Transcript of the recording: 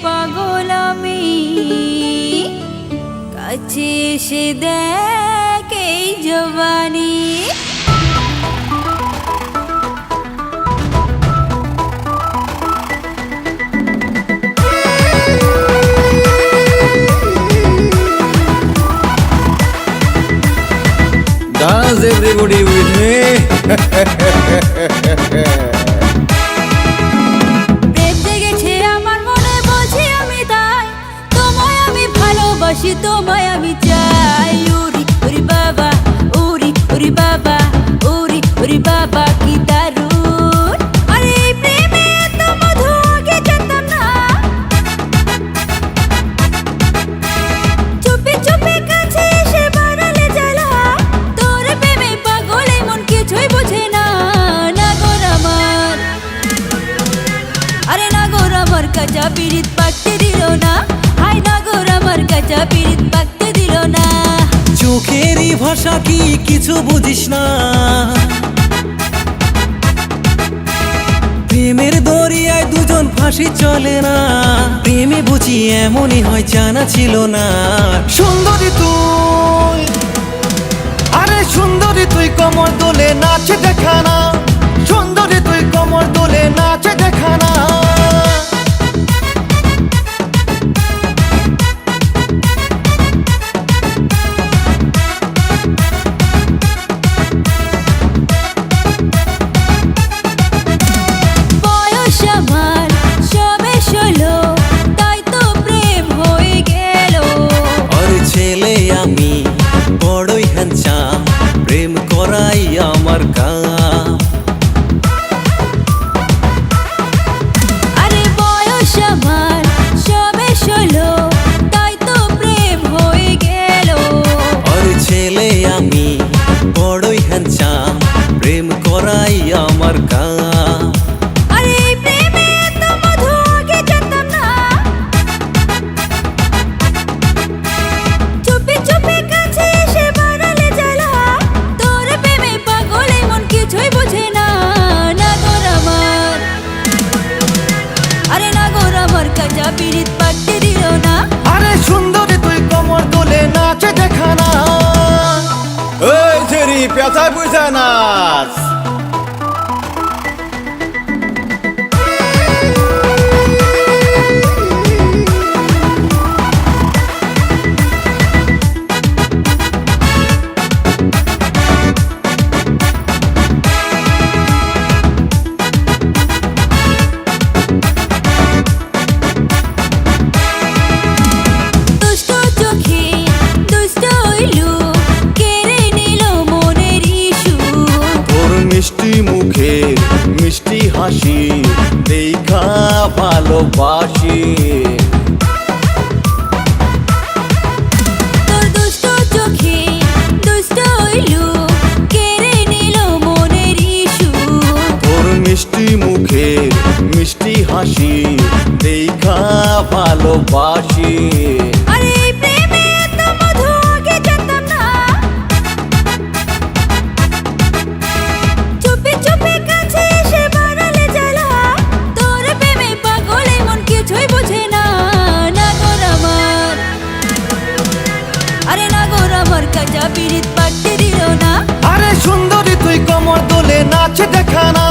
পাগল আমি, কাছে এসে দেখ এই জবানি। Dance everybody with me. প্রেম জেগেছে আমার মনে, বলছি আমি তাই, তোমায় আমি ভালোবাসি, তোমায় আমি চাই। উরি উরি বাবা, উরি উরি বাবা, উরি উরি বাবা কি দারুণ। আরে এই প্রেমে এত মধু আগে জানতাম না। চুপি চুপি কাছে এসে বাড়ালে জ্বালা, তোর প্রেমে পাগল এই মন কিছুই বোঝে না। নাগর আমার, আরে নাগর আমার কাঁচা পিরিত পাকতে দিল না। হাই নাগর আমার কাঁচা পিরিত পাকতে দিল না। চোখেরই ভাষা কি কিছু বুঝিস না? প্রেমের দরিয়ায় দুজন ফাঁসি চলে না। প্রেমে বুঝি এমনই হয়, জানা ছিল না। সুন্দরী তুই, আরে সুন্দরী তুই কমর দোলে নাচে দেখা না। সুন্দরী তুই কমর দোলে নাচে দেখা না। বয়স আমার সবে 16, তাই তো প্রেম হয়ে গেল। আর ছেলে আমি বড়ই হ্যান্ডসাম, প্রেম করাই আমার কাম। আরে বয়স আমার সবে 16, তাই তো প্রেম হয়ে গেল। আর ছেলে আমি বড়ই হ্যান্ডসাম, প্রেম করাই আমার কাম। আরে এই প্রেমে এত মধু আগে জানতাম না। চুপি চুপি কাছে এসে বাড়ালে জ্বালা, তোর প্রেমে পাগল এই মন কিছুই বোঝে না। নাগর আমার, আরে নাগর আমার কাঁচা পিরিত পাকতে দিল না। আরে সুন্দরী তুই কমর দোলে নাচে দেখা না। এই ছেড়ি পেঁচায় বুঝায় নাচ। দুষ্ট চোখে দুষ্ট ইলু কেড়ে নিল মনের ইস্যু। তোর মিষ্টি মুখে মিষ্টি হাসি দেখা ভালোবাসি। তোর দুষ্ট চোখে দুষ্ট ইলু কেড়ে নিল মনের ইস্যু। তোর মিষ্টি মুখে মিষ্টি হাসি দেখা ভালোবাসি। আরে এই প্রেমে এত মধু আগে জানতাম না। চুপি চুপি কাছে এসে বাড়ালে জ্বালা, তোর প্রেমে পাগল এই মন কিছুই বোঝে না। নাগর আমার, আরে নাগর আমার কাঁচা পিরিত পাকতে দিল না। আরে সুন্দরী তুই কমর দোলে নাচে দেখা না।